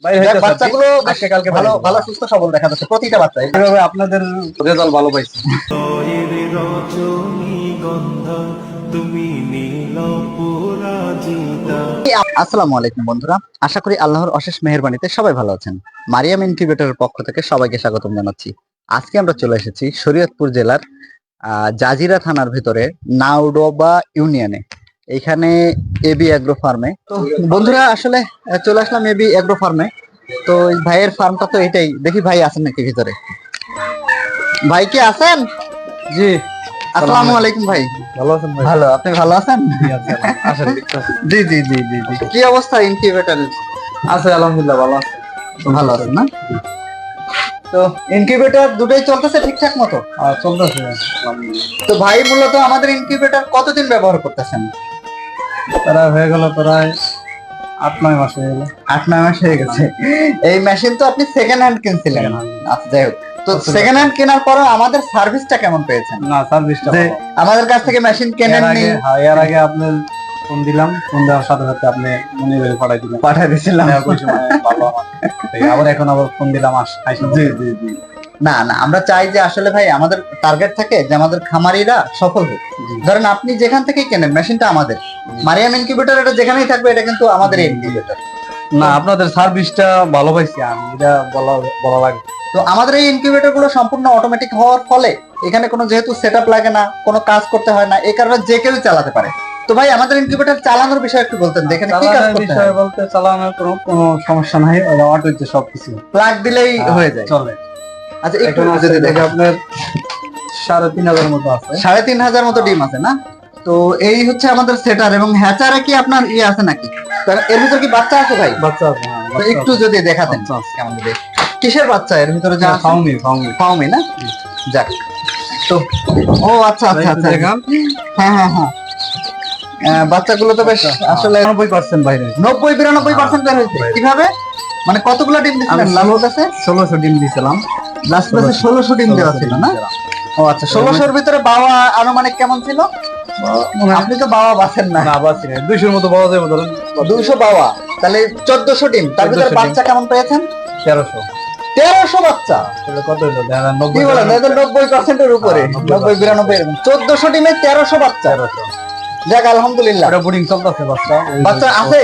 বাইরে হইতে বাচ্চাগুলো আজকে কালকে ভালো ভালো সুস্থ সবল দেখা যাচ্ছে প্রতিটা বাচ্চা। এইভাবে আপনাদের রেজাল্ট ভালো পাইছি। আসসালামু আলাইকুম বন্ধুরা, আশা করি আল্লাহর অশেষ মেহেরবানিতে সবাই ভালো আছেন। মারিয়াম ইনকিউবেটরের পক্ষ থেকে সবাইকে স্বাগতম জানাচ্ছি। আজকে আমরা চলে এসেছি শরীয়তপুর জেলার জাজিরা থানার ভিতরে নাউডোবা ইউনিয়নে, এইখানে এবি অ্যাগ্রো ফার্মে। তো বন্ধুরা আসলে চলে আসলাম এবি অ্যাগ্রো ফার্মে। তো এই ভাইয়ের ফার্মটা তো এটাই, দেখি ভাই আছেন নাকি ভিতরে। ভাই কি আছেন? জি, আসসালামু আলাইকুম ভাই। ভালো আছেন ভাই? ভালো, আপনি ভালো আছেন? আসেন জি জি জি জি জি। কি অবস্থা ইনকিউবেটরের? আছে, আলহামদুলিল্লাহ ভালো আছে। ভালো আছেন না? তো ইনকিউবেটর দুটোই চলতেছে ঠিকঠাক মতো? চলতেছে। তো ভাই মূলত আমাদের ইনকিউবেটর কতদিন ব্যবহার করতেছেন? তারা হয়ে গেল প্রায় 8-9 মাস হয়ে গেল। 8-9 মাস হয়ে গেছে। এই মেশিন তো আপনি সেকেন্ড হ্যান্ড কিনছিলেন। আচ্ছা যাই হোক, তো সেকেন্ড হ্যান্ড কেনার পরে আমাদের সার্ভিসটা কেমন পেয়েছেন? না, সার্ভিসটা যে আমাদের কাছ থেকে মেশিন কেনেননি? এর আগে আপনি ফোন দিলাম, ফোন দেওয়ার সাথে সাথে আপনি মনে করে পাঠিয়ে দিয়েছিলাম। ওই সময় ভালো আমার। আবার এখন আবার ফোন দিলাম জি জি জি। না না, আমরা চাই যে আসলে ভাই আমাদের টার্গেট থাকে যে আমাদের খামারিরা সফল হোক। ধরেন আপনি যেখান থেকে কেনেন মেশিনটা আমাদের মারিয়াম ইনকিউবেটর, এটা যেখানেই থাকবে এটা কিন্তু আমাদের ইনকিউবেটর। না, আপনাদের সার্ভিসটা ভালো পাইছি আমি, এটা বলা লাগে। তো আমাদের এই ইনকিউবেটর গুলো সম্পূর্ণ অটোমেটিক হওয়ার ফলে এখানে কোনো যেহেতু সেটআপ লাগে না, কোনো কাজ করতে হয় না, এই কারণে যে কেউ চালাতে পারে। তো ভাই আমাদের ইনকিউবেটর চালানোর বিষয়ে একটু বলতেন, যেখানে কি কাজ করতে হয়? বলতে চালানোর কোনো সমস্যা নাই, অটোতে সবকিছু প্লাগ দিলেই হয়ে যায়, চলে। আচ্ছা একটু এখন যদি দেখে আপনার 3,500 মতো আছে। 3,500 মতো ডিম আছে না? তো এই হচ্ছে আমাদের সেটার এবং হ্যাচারে কি আপনার ইয়ে আছে নাকি? এর ভিতর কি বাচ্চা আছে ভাই? বাচ্চা আছে, তো একটু যদি দেখাতেন কেমন হবে। কিসের বাচ্চা এর ভিতরে? যা ফাউমি না? যাক, তো ও আচ্ছা আচ্ছা আচ্ছা, হ্যাঁ হ্যাঁ হ্যাঁ, বাচ্চাগুলো তো বেশ আসলে 90% বাইরে, 90-92% বের হয়েছে। কিভাবে মানে কতগুলো ডিম দিয়েছিলেন লালুর কাছে? 1600 ডিম দিয়েছিলাম। লাস্ট ব্যাচে 1600 ডিম দেওয়া ছিল না? ও আচ্ছা, 1600-র ভিতরে বাবা আনুমানিক কেমন ছিল? আপনি তো বাবা বাছেন না। 200-র মতো পাওয়া যাবে, ধরুন 200 বাবা, তাহলে 1400 ডিম। তার ভিতরে বাচ্চা কেমন পেয়েছেন? 1300 বাচ্চা। কত হলো? কি বলেন, 90%-এর উপরে, 90-92 এরকম। 1400 ডিমে 1300 বাচ্চা। যাক আলহামদুলিল্লাহ। বোর্ডিং চলতেছে, বাচ্চা আছে?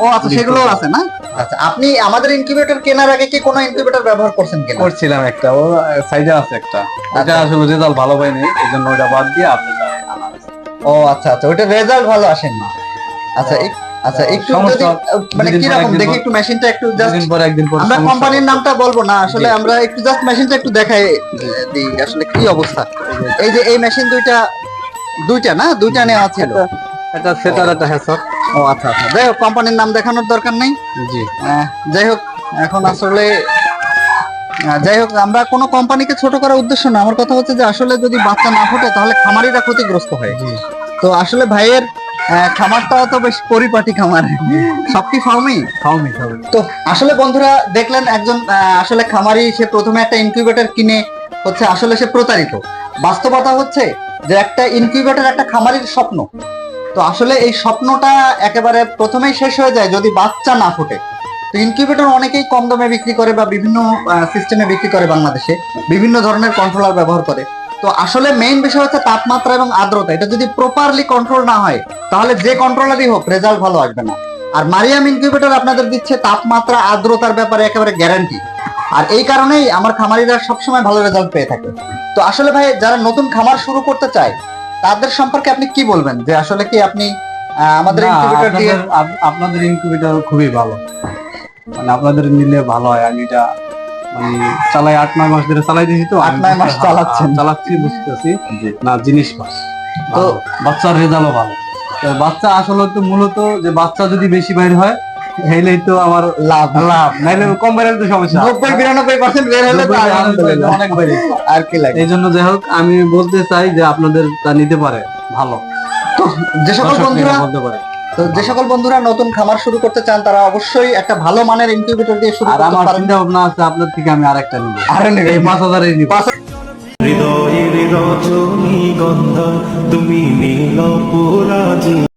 ও আচ্ছা, সেগুলোও আছে না? আচ্ছা, আপনি আমাদের ইনকিউবেটর কেনার আগে কি কোনো ইনকিউবেটর ব্যবহার করছেন কিনা? করছিলাম একটা, ও সাইজে আছে একটা, এটা আসলে রেজাল্ট ভালো পাইনি, এজন্য ওটা বাদ দিয়ে আপনাদের আনা হয়েছে। ও আচ্ছা আচ্ছা, ওটা রেজাল্ট ভালো আসেন না। আচ্ছা আচ্ছা, একটু যদি মানে কি রকম দেখি একটু মেশিনটা একটু জাস্ট, একদিন পর আমরা কোম্পানির নামটা বলবো না আসলে, আমরা একটু জাস্ট মেশিনটা একটু দেখাই দিই আসলে কি অবস্থা। এই যে এই মেশিন দুইটা না, দুইটা নেওয়া ছিল, এটা সেটার একটা হ্যাসার। ও আচ্ছা আচ্ছা, যাই হোক কোম্পানির নাম দেখানোর দরকার নেই। জি, যাই হোক, এখন আসলে যাই হোক, আমরা কোনো কোম্পানিকে ছোট করার উদ্দেশ্য না, আমার কথা হচ্ছে যে আসলে যদি বাচ্চা না ফোটে তাহলে খামারিরা ক্ষতিগ্রস্ত হয়। তো আসলে ভাইয়ের খামারটাও তো বেশ পরিপাটি খামার, সব কি ফার্মি। তো আসলে বন্ধুরা দেখলেন, একজন আসলে খামারি, সে প্রথমে একটা ইনকিউবেটর কিনে হচ্ছে আসলে সে প্রতারিত। বাস্তবতা হচ্ছে যে একটা ইনকিউবেটর একটা খামারির স্বপ্ন। তো আসলে এই স্বপ্নটা একেবারে প্রথমেই শেষ হয়ে যায় যদি বাচ্চা না ফোটে। তো ইনকিউবেটর অনেকেই কম দামে বিক্রি করে বা বিভিন্ন সিস্টেমে বিক্রি করে, বাংলাদেশে বিভিন্ন ধরনের কন্ট্রোলার ব্যবহার করে। তো আসলে মেইন বিষয় হচ্ছে তাপমাত্রা এবং আর্দ্রতা, এটা যদি প্রপারলি কন্ট্রোল না হয় তাহলে যে কন্ট্রোলারই হোক রেজাল্ট ভালো আসবে না। আর মারিয়াম ইনকিউবেটর আপনাদের দিচ্ছে তাপমাত্রা আর্দ্রতার ব্যাপারে একেবারে গ্যারান্টি। আর এই কারণেই আমার খামারিরা সবসময় ভালো রেজাল্ট পেয়ে থাকে। তো আসলে ভাই যারা নতুন খামার শুরু করতে চায় তাদের সম্পর্কে আপনি কি বলবেন, যে আসলে কি আপনি আমাদের ইনকিউবেটর দিয়ে? আপনাদের ইনকিউবেটর খুবই ভালো, মানে আপনাদের নিলে ভালো হয়। আমি এটা মানে চালাই 8-9 মাস ধরে চালাই দিয়েছি, তো 8-9 মাস চালাচ্ছি, বুঝতেছি না জিনিস পাস। তো বাচ্চার রেজাল্টও ভালো। বাচ্চা আসলে তো মূলত যে বাচ্চা যদি বেশি বাইর হয় হেলেই তো আমার লাভ, নাইলে কম বাইরে তো সমস্যা। 90-92% বের হলে তো আলহামদুলিল্লাহ অনেক বাইরে, আর কি লাগে। এই জন্য যাই হোক আমি বলতে চাই যে আপনাদের তা নিতে পারে ভালো। তো যে সকল বন্ধুরা নতুন খামার শুরু করতে চান তারা অবশ্যই একটা ভালো মানের ইনকিউবেটর দিয়ে শুরু করতে পারেন। আমার চিন্তা ভাবনা আছে আপনার থেকে আমি আরেকটা নিব, এই 5,000 এর নিব। হৃদয়ের রজনী গন্ধা তুমি নীল পরাজি।